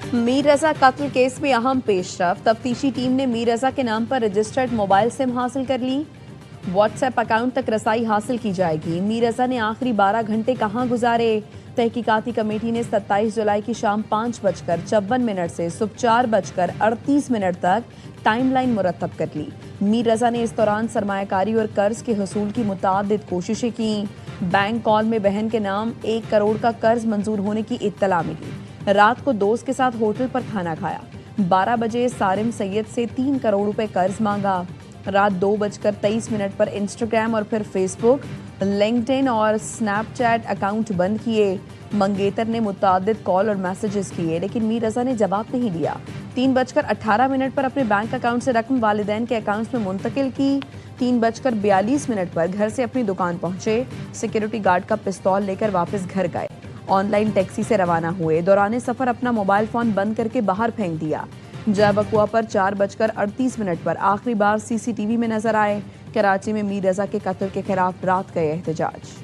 मीर रजा कत्ल केस में अहम पेशरफ। तफ्तीशी टीम ने मीर रजा के नाम पर रजिस्टर्ड मोबाइल सिम हासिल कर ली। व्हाट्सएप अकाउंट तक रसाई हासिल की जाएगी। मीर रजा ने आखिरी 12 घंटे कहां गुजारे? तहकीकाती कमेटी ने 27 जुलाई की शाम 5:54 से सुबह 4:38 तक टाइमलाइन मुरतब कर ली। मीर रजा ने इस दौरान सरमायाकारी और कर्ज के हसूल की मुतादिद कोशिशें की। बैंक कॉल में बहन के नाम 1 करोड़ का कर्ज मंजूर होने की इत्तला मिली। रात को दोस्त के साथ होटल पर खाना खाया। 12 बजे सारिम सैयद से 3 करोड़ रुपए कर्ज मांगा। रात 2:23 पर इंस्टाग्राम और फिर फेसबुक, लिंक्डइन और स्नैपचैट अकाउंट बंद किए। मंगेतर ने मुतादिद कॉल और मैसेजेस किए, लेकिन मीर रजा ने जवाब नहीं दिया। 3:18 पर अपने बैंक अकाउंट से रकम वालिदैन के अकाउंट्स में मुंतकिल की। 3:42 पर घर से अपनी दुकान पहुंचे। सिक्योरिटी गार्ड का पिस्तौल लेकर वापस घर गए। ऑनलाइन टैक्सी से रवाना हुए। दौरान सफर अपना मोबाइल फोन बंद करके बाहर फेंक दिया। जाबकुआ पर 4:38 पर आखिरी बार सीसीटीवी में नजर आए। कराची में मीर रजा के कत्ल के खिलाफ रात गए एहतजाज।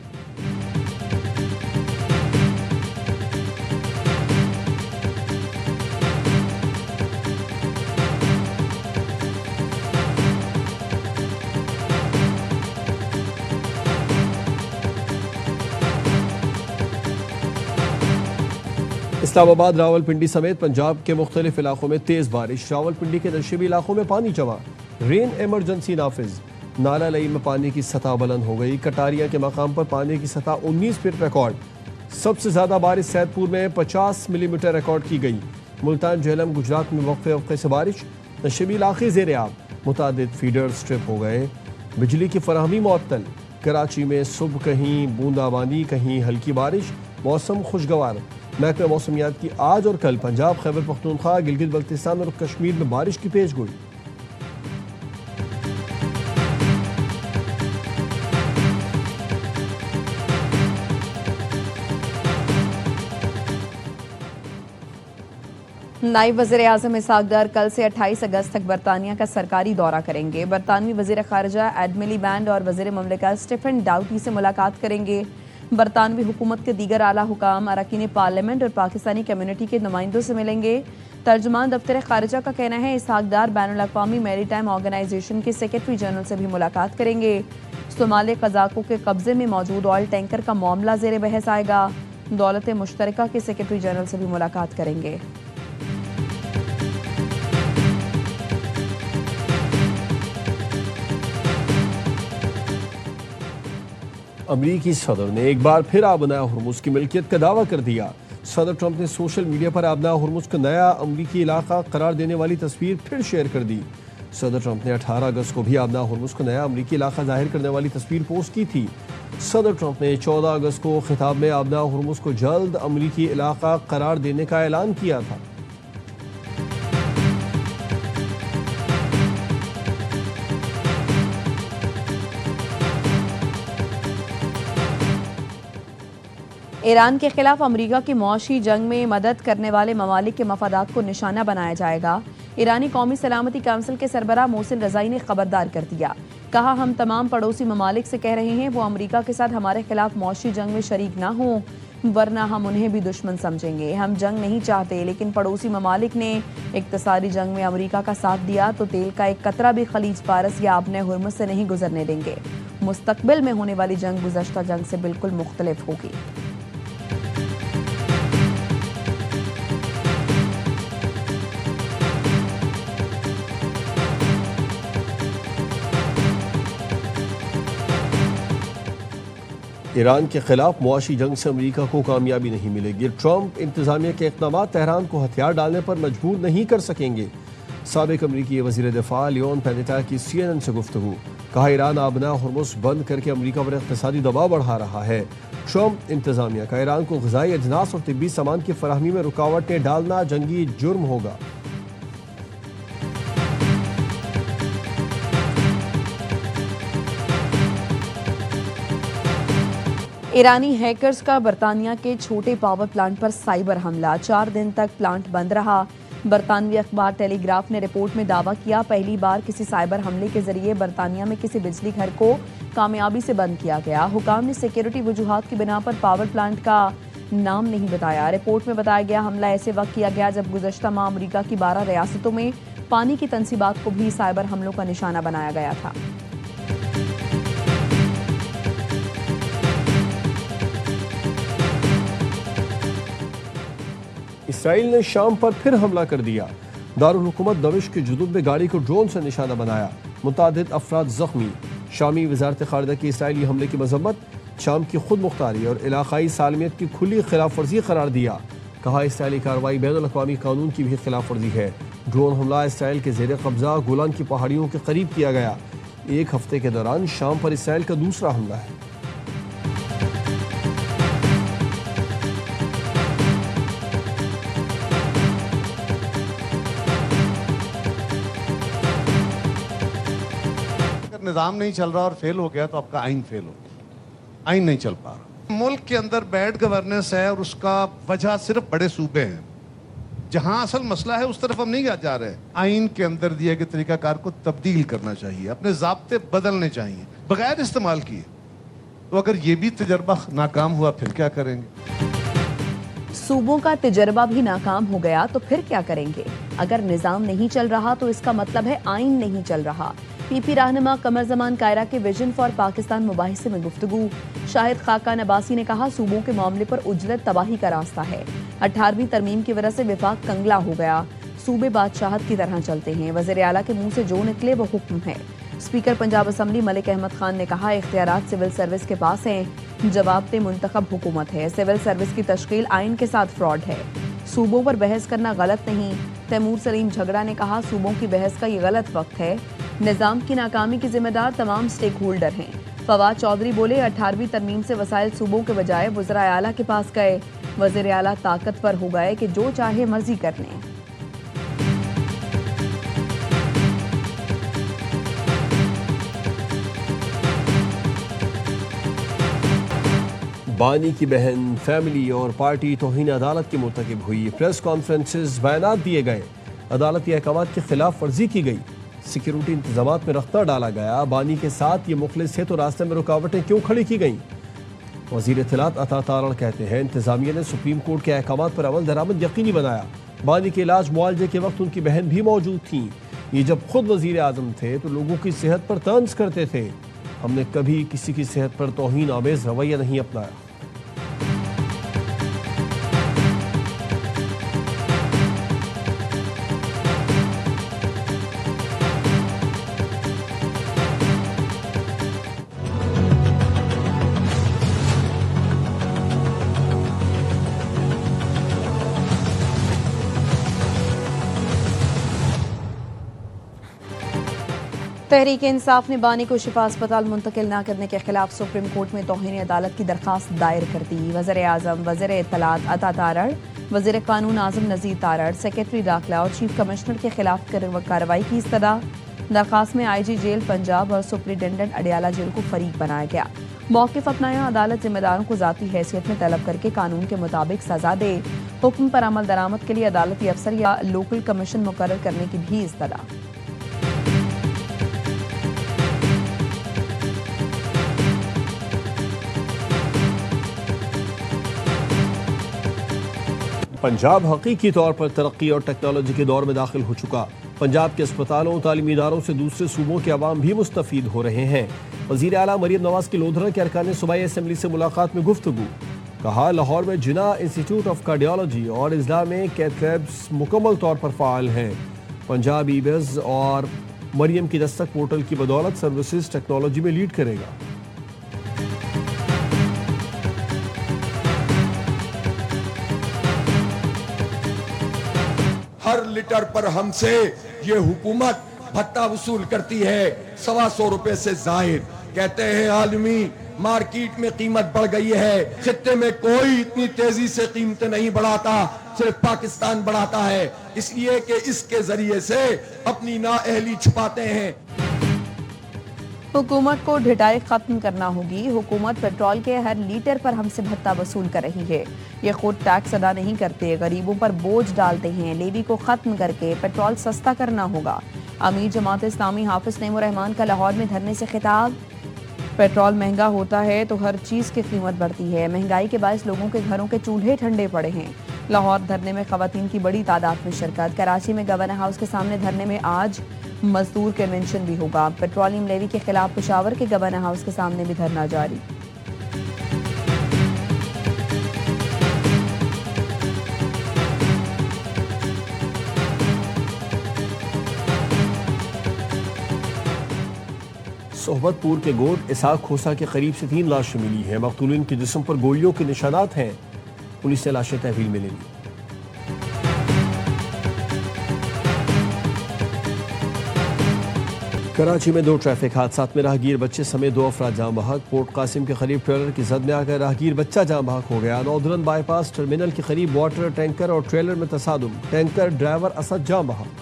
इस्लामाबाद, रावलपिंडी समेत पंजाब के मुख्तलिफ इलाकों में तेज बारिश। रावलपिंडी के नशीबी इलाकों में पानी जमा। रेन इमरजेंसी नाफिज। नाला लई में पानी की सतह बुलंद हो गई। कटारिया के मकाम पर पानी की सतह 19 फीट रिकॉर्ड। सबसे ज्यादा बारिश सैदपुर में 50 मिलीमीटर रिकॉर्ड की गई। मुल्तान, झेलम, गुजरात में वक्फे वक्फे से बारिश। नशीबी इलाके ज़ेर आब। मुतादिद फीडर स्ट्रिप हो गए। बिजली की फराहमी मुअत्तल। कराची में सुबह कहीं बूंदाबांदी, कहीं हल्की बारिश। मौसम खुशगवार। महकमा मौसमियात की आज और कल पंजाब, खैबर पख्तूनख्वा, गिलगित बल्तिस्तान और कश्मीर में बारिश की पेशगोई। नायब वज़ीर आज़म इसहाक डार कल से 28 अगस्त तक बरतानिया का सरकारी दौरा करेंगे। बरतानवी वज़ीर ख़ारजा एड मिलीबैंड और वज़ीर ममलिकत स्टीफन डाउटी से मुलाकात करेंगे। बरतानवी हुकूमत के दीगर आला हुकाम, अरकान पार्लियामेंट और पाकिस्तानी कम्युनिटी के नुमाइंदों से मिलेंगे। तर्जुमान दफ्तर ख़ारजा का कहना है इसहाक डार बैनुल अक़वामी मैरी टाइम ऑर्गेनाइजेशन के सेक्रेटरी जनरल से भी मुलाकात करेंगे। सोमाली कज़ाकों के कब्जे में मौजूद ऑयल टैंकर का मामला ज़ेर बहस आएगा। दौलत मुश्तरका के सेक्रेटरी जनरल से भी मुलाकात करेंगे। अमरीकी सदर ने एक बार फिर आबना हुर्मुज़ की मिल्कियत का दावा कर दिया। सदर ट्रंप ने सोशल मीडिया पर आबना हुर्मुज़ को नया अमरीकी इलाका करार देने वाली तस्वीर फिर शेयर कर दी। सदर ट्रंप ने 18 अगस्त को भी आबना हुर्मुज़ को नया अमरीकी इलाका जाहिर करने वाली तस्वीर पोस्ट की थी। सदर ट्रंप ने 14 अगस्त को खिताब में आबना हुर्मुज़ को जल्द अमरीकी इलाका करार देने का ऐलान किया था। ईरान के खिलाफ अमरीका की मौशी जंग में मदद करने वाले ममालिक के मफादात को निशाना बनाया जाएगा। ईरानी कौमी सलामती काउंसिल के सरबराह मोहसिन रज़ाई ने खबरदार कर दिया। कहा, हम तमाम पड़ोसी ममालिक से कह रहे हैं वो अमरीका के साथ हमारे खिलाफ मौशी जंग में शरीक ना हों, वरना हम उन्हें भी दुश्मन समझेंगे। हम जंग नहीं चाहते, लेकिन पड़ोसी ममालिक ने इक्तसादी जंग में अमरीका का साथ दिया तो तेल का एक कतरा भी खलीज फारस या आबने हुर्मुज़ से नहीं गुजरने देंगे। मुस्तकबिल में होने वाली जंग गुज़श्ता जंग से बिल्कुल मुख्तलिफ होगी। ईरान के खिलाफ मुआशी जंग से अमरीका को कामयाबी नहीं मिलेगी। ट्रंप इंतजामिया के इक़दाम तेहरान को हथियार डालने पर मजबूर नहीं कर सकेंगे। साबिक अमरीकी वज़ीर दिफा लियोन पेनेटा की CNN से गुफ्तगू। कहा, ईरान आबना हुर्मुज़ बंद करके अमरीका पर इक़्तिसादी दबाव बढ़ा रहा है। ट्रंप इंतजामिया का ईरान को ग़िज़ाई अजनास और तिब्बी सामान की फराहमी में रुकावटें डालना जंगी जुर्म होगा। ईरानी हैकर्स का बरतानिया के छोटे पावर प्लांट पर साइबर हमला। 4 दिन तक प्लांट बंद रहा। बरतानवी अखबार टेलीग्राफ ने रिपोर्ट में दावा किया, पहली बार किसी साइबर हमले के जरिए बरतानिया में किसी बिजली घर को कामयाबी से बंद किया गया। हुकाम ने सिक्योरिटी वजूहात की बिना पर पावर प्लांट का नाम नहीं बताया। रिपोर्ट में बताया गया हमला ऐसे वक्त किया गया जब गुज़श्ता माह अमेरिका की 12 रियासतों में पानी की तंसीबात को भी साइबर हमलों का निशाना बनाया गया था। इसराइल ने शाम पर फिर हमला कर दिया। दारुल हुकूमत दमिश्क के जुनूब में गाड़ी को ड्रोन से निशाना बनाया। मुतादिद अफराद जख्मी। शामी वजारत खारजा की इसराइली हमले की मजम्मत, शाम की खुद मुख्तारी और इलाकाई सालमियत की खुली खिलाफ वर्जी करार दिया। कहा इसराइली कार्रवाई बैनुल अक़वामी कानून की भी खिलाफ वर्जी है। ड्रोन हमला इसराइल के जेर कब्जा गोलान की पहाड़ियों के करीब किया गया। एक हफ्ते के दौरान शाम पर इसराइल का दूसरा हमला है। निज़ाम नहीं चल रहा और फेल हो गया तो आपका आइन फेल हो गया। आइन नहीं चल पा रहा। मुल्क के अंदर बैड गवर्नेंस है और उसका वजह सिर्फ बड़े सूबे हैं। जहां असल मसला है उस तरफ हम नहीं जा रहे। आइन के अंदर दिए गए तरीकाकार को तब्दील करना चाहिए, अपने ज़ाब्ते बदलने चाहिए बगैर इस्तेमाल किए। तो अगर ये भी तजर्बा नाकाम हुआ फिर क्या करेंगे? सूबों का तजर्बा भी नाकाम हो गया तो फिर क्या करेंगे? अगर निज़ाम नहीं चल रहा तो इसका मतलब है आइन नहीं चल रहा। पीपी रहनुमा कमर जमान कायरा के विजन फॉर पाकिस्तान मुबाहिसे में गुफ्तगू। शाहिद खाकान अब्बासी ने कहा सूबों के मामले पर उजलत तबाही का रास्ता है। 18वीं तरमीम की वजह से विफाक कंगला हो गया। सूबे बादशाहत की तरह चलते हैं। वज़ीर आला के मुंह से जो निकले वो हुक्म है। स्पीकर पंजाब असम्बली मलिक अहमद खान ने कहा इख्तियारात सिविल सर्विस के पास हैं। जवाबदेह मुंतखब हुकूमत है। सिविल सर्विस की तश्कील आइन के साथ फ्रॉड है। सूबों पर बहस करना गलत नहीं। तैमूर सलीम झगड़ा ने कहा सूबों की बहस का ये गलत वक्त है। निज़ाम की नाकामी की जिम्मेदार तमाम स्टेक होल्डर हैं। फवाद चौधरी बोले 18वीं तरमीम से वसाइल सूबों के बजाय वज़ीर आला के पास गए। वज़ीर आला ताकतवर हो गए कि जो चाहे मर्जी कर लें। बानी की बहन, फैमिली और पार्टी तौहीन अदालत की मुर्तकिब हुई। प्रेस कॉन्फ्रेंसेस, बयानात दिए गए। अदालती अहकामात की खिलाफ वर्जी की गई। सिक्योरिटी इंतजामात में रफ्ता डाला गया। बानी के साथ ये मुखलिस है तो रास्ते में रुकावटें क्यों खड़ी की गई? वज़ीर इत्तलात अता तारण कहते हैं इंतजामिया ने सुप्रीम कोर्ट के अहकामात पर अमल दरामद यकीनी बनाया। बानी के इलाज मुआवजे के वक्त उनकी बहन भी मौजूद थी। ये जब खुद वज़ीर आज़म थे तो लोगों की सेहत पर तंज करते थे। हमने कभी किसी की सेहत पर तौहीन आमेज रवैया नहीं अपनाया। तहरीक इंसाफ ने बानी को शिफा अस्पताल मुंतकिल न करने के खिलाफ सुप्रीम कोर्ट में तौहीन अदालत की दरखास्त दायर कर दी। वज़ीर आज़म, वज़ीर इत्तलात अता तारड़, वज़ीर कानून आज़म नज़ीर तारड़, सेक्रेटरी दाखिला और चीफ कमिश्नर के खिलाफ कार्रवाई की इस्तदा। दरखास्त में IG जेल पंजाब और सुप्रिटेंडेंट अडियाला जेल को फरीक बनाया गया। मौक़िफ़ अपनाया, अदालत जिम्मेदारों को ज़ाती हैसियत में तलब करके कानून के मुताबिक सज़ा दे। हुक्म पर अमल दरामद के लिए अदालती अफसर या लोकल कमीशन मुकर्रर करने की भी इस्तदा। पंजाब हकीकी तौर पर तरक्की और टेक्नोलॉजी के दौर में दाखिल हो चुका। पंजाब के अस्पतालों, तालीमी इदारों से दूसरे सूबों के अवाम भी मुस्तफ़ीद हो रहे हैं। वज़ीर आला मरियम नवाज की लोधरा के अरकान सूबाई असम्बली से मुलाकात में गुफ्तगू। कहा लाहौर में जिना इंस्टीट्यूट ऑफ कार्डियोलॉजी और इस्लामिक कैथ लैब्स मुकम्मल तौर पर फ़ाल हैं। पंजाब ई-बिज़ और मरियम की दस्तक पोर्टल की बदौलत सर्विसेज टेक्नोलॉजी में लीड करेगा। हर लीटर पर हमसे ये हुकूमत भत्ता वसूल करती है 125 रुपए से जाहिर। कहते हैं आलमी मार्केट में कीमत बढ़ गई है, खित्ते में कोई इतनी तेजी से कीमतें नहीं बढ़ाता, सिर्फ पाकिस्तान बढ़ाता है, इसलिए कि इसके जरिए से अपनी नाअहली छुपाते हैं। हुकूमत को ढिठाई खत्म करना होगी। हुकूमत पेट्रोल के हर लीटर पर हमसे भत्ता वसूल कर रही है। ये खुद टैक्स अदा नहीं करते, गरीबों पर बोझ डालते हैं। लेवी को खत्म करके पेट्रोल सस्ता करना होगा। अमीर जमात इस्लामी हाफिज नईमुर रहमान का लाहौर में धरने से खिताब। पेट्रोल महंगा होता है तो हर चीज़ की कीमत बढ़ती है। महंगाई के बायस लोगों के घरों के चूल्हे ठंडे पड़े हैं। लाहौर धरने में खवातीन की बड़ी तादाद में शिरकत। कराची में गवर्नर हाउस के सामने धरने में आज मजदूर कन्वेंशन भी होगा। पेट्रोलियम लेवी के खिलाफ पेशावर के गवर्नर हाउस के सामने भी धरना जारी। सोहबतपुर के गोद इसाक खोसा के करीब से 3 लाशें मिली हैं। मकतूलिन के जिस्म पर गोलियों के निशानात हैं। पुलिस ने लाशें तहवील में ले ली। कराची में 2 ट्रैफिक हादसात में राहगीर बच्चे समेत 2 अफराद जाम बहक। पोर्ट कासिम के करीब ट्रेलर की जद में आकर राहगीर बच्चा जाम बहक हो गया। नौदरन बाईपास टर्मिनल के करीब वाटर टैंकर और ट्रेलर में तसादुम। टैंकर ड्राइवर असद जाम बहक।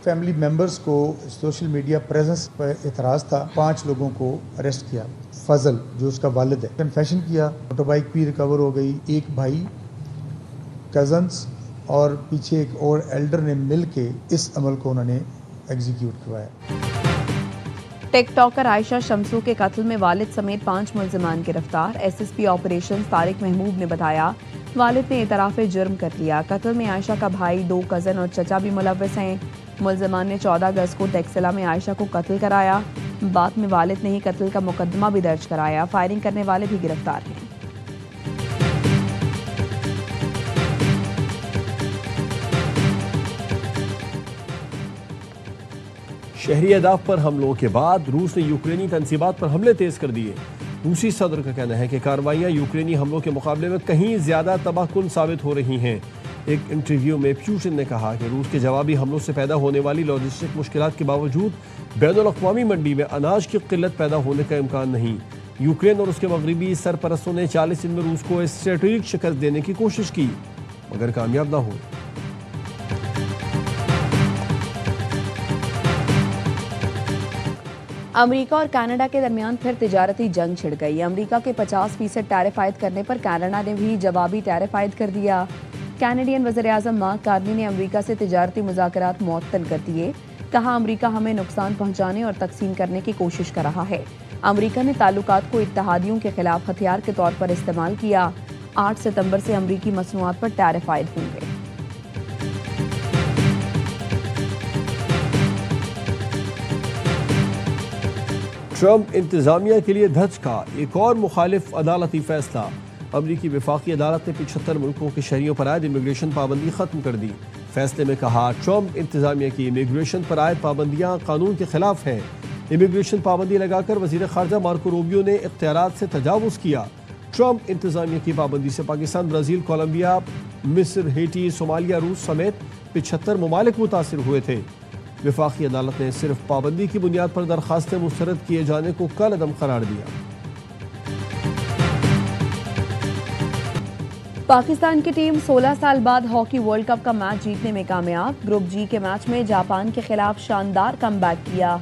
फैमिली मेंबर्स को सोशल मीडिया प्रेजेंस पर एतराज़ था। 5 लोगों को अरेस्ट किया। फजल जो उसका वालिद है, कन्फेशन किया। मोटर बाइक भी रिकवर हो गई। एक भाई, कजन्स और पीछे एक और एल्डर ने मिल के इस अमल को उन्होंने एग्जीक्यूट करवाया। टिकटॉकर आयशा शमसू के कत्ल में वालिद समेत 5 मुल्जिमान गिरफ्तार। एसएसपी ऑपरेशन तारिक महमूद ने बताया वालिद ने इतराफ़े जुर्म कर लिया। कत्ल में आयशा का भाई, 2 कज़न और चचा भी मुलव्वस हैं। मुल्जिमान ने 14 अगस्त को टेक्सिला में आयशा को कत्ल कराया। बाद में वालिद ने ही कत्ल का मुकदमा भी दर्ज कराया। फायरिंग करने वाले भी गिरफ्तार हैं। शहरी अहदाफ पर हमलों के बाद रूस ने यूक्रेनी तंसीबात पर हमले तेज कर दिए। रूसी सदर का कहना है कि कार्रवाइयां यूक्रेनी हमलों के मुकाबले में कहीं ज्यादा तबाहकुन साबित हो रही हैं। एक इंटरव्यू में प्यूटिन ने कहा कि रूस के जवाबी हमलों से पैदा होने वाली लॉजिस्टिक मुश्किलात के बावजूद बैनुल-अक़वामी मंडी में अनाज की किल्लत पैदा होने का इम्कान नहीं। यूक्रेन और उसके मगरबी सरपरस्तों ने 40 दिन में रूस को स्ट्रेटेजिक शिकस्त देने की कोशिश की मगर कामयाब ना हो। अमेरिका और कनाडा के दरमियान फिर तिजारती जंग छिड़ गई। अमेरिका के 50% टैरिफ आयद करने पर कनाडा ने भी जवाबी टैरिफ आयद कर दिया। कैनेडियन वज़ीर-ए-आज़म मार्क कार्नी ने अमेरिका से तिजारती मुज़ाकरात मुअत्तल कर दिए। कहा अमेरिका हमें नुकसान पहुंचाने और तकसीम करने की कोशिश कर रहा है। अमेरिका ने ताल्लुकात को इत्तेहादियों के खिलाफ हथियार के तौर पर इस्तेमाल किया। 8 सितंबर से अमेरिकी मसनूआत पर टैरिफ आयद होंगे। ट्रंप इंतजामिया के लिए धचका। एक और मुखालिफ अदालती फैसला। अमरीकी वफाकी अदालत ने 75 मुल्कों के शहरियों पर आयद इमिग्रेशन पाबंदी खत्म कर दी। फैसले में कहा ट्रंप इंतजामिया की इमिग्रेशन पर आयद पाबंदियां कानून के खिलाफ हैं। इमिग्रेशन पाबंदी लगाकर वजीर खारजा मार्को रूबियो ने इख्तियारात से तजावुज़ किया। ट्रंप इंतजामिया की पाबंदी से पाकिस्तान, ब्राज़ील, कोलंबिया, मिस्र, हेटी, सोमालिया, रूस समेत 75 ममालिक मुतासिर हुए थे। वफाकी अदालत ने सिर्फ पाबंदी की बुनियाद पर दरखास्तें मुस्तरद किए जाने को कल अदम करार दिया। पाकिस्तान की टीम 16 साल बाद हॉकी वर्ल्ड कप का मैच जीतने में कामयाब। ग्रुप जी के मैच में जापान के खिलाफ शानदार कमबैक किया।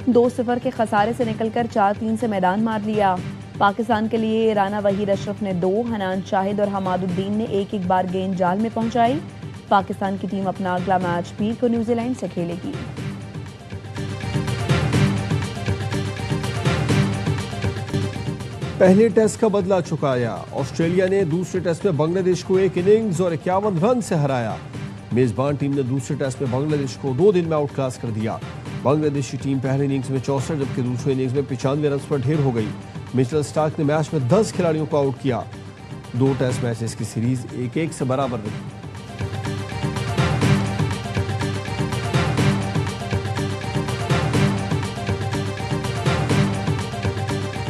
2-0 के खसारे से निकलकर 4-3 से मैदान मार लिया। पाकिस्तान के लिए राना वहीद अशरफ ने 2, हनान शाहिद और हमादुद्दीन ने एक बार गेंद जाल में पहुंचाई। पाकिस्तान की टीम अपना अगला मैच पीर को न्यूजीलैंड से खेलेगी। पहले टेस्ट का बदला चुकाया। ऑस्ट्रेलिया ने दूसरे टेस्ट में बांग्लादेश को 1 इनिंग्स और 51 रन से हराया। मेजबान टीम ने दूसरे टेस्ट में बांग्लादेश को 2 दिन में आउट क्लास कर दिया। बांग्लादेशी टीम पहले इनिंग्स में 64 जबकि दूसरे इनिंग्स में 95 रन पर ढेर हो गई। मिचेल स्टार्क ने मैच में 10 खिलाड़ियों को आउट किया। 2 टेस्ट मैचेस की सीरीज 1-1 से बराबर रही।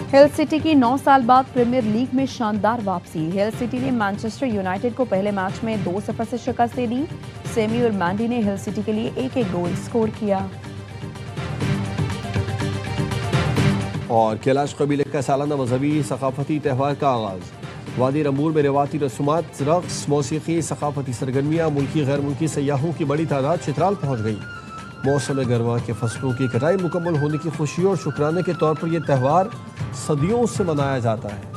हिल सिटी की 9 साल बाद प्रीमियर लीग में शानदार वापसी। हिल सिटी ने मैनचेस्टर यूनाइटेड को पहले मैच में 2-0 से शिकस्त दे दी। सेमी और मैंडी ने हिल सिटी के लिए 1-1 गोल स्कोर किया। और कैलाश कबीले का सालाना मजहबी सकाफती त्यौहार का आगाज। वादी रंबूर में रिवायती रस्मात, रक्स, मौसीकी, सकाफती सरगर्मियाँ, मुल्की गैर मुल्की सयाहों की बड़ी तादाद चित्राल पहुँच गई। मौसम गर्मा के फसलों की कटाई मुकम्मल होने की खुशी और शुक्राने के तौर पर यह त्यौहार सदियों से मनाया जाता है।